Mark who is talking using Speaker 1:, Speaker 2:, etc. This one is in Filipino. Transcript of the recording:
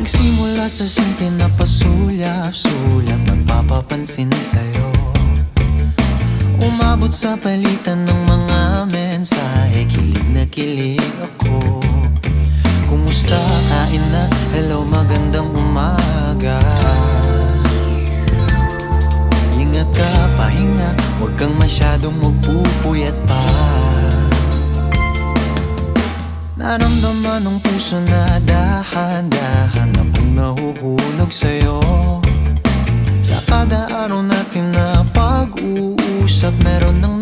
Speaker 1: Nagsimula sa simple na pasulyap-sulyap, nagpapapansin sa'yo. Umabot sa palitan ng mga mensahe, kilig na kilig ako. Kumusta, kain na, hello, magandang umaga. Ingat ka, pahinga, huwag kang masyadong magpupuyat pa. Naramdaman ng puso na dahan-dahan akong nahuhulog sa'yo. Sa kada araw natin na pag-uusap, meron nang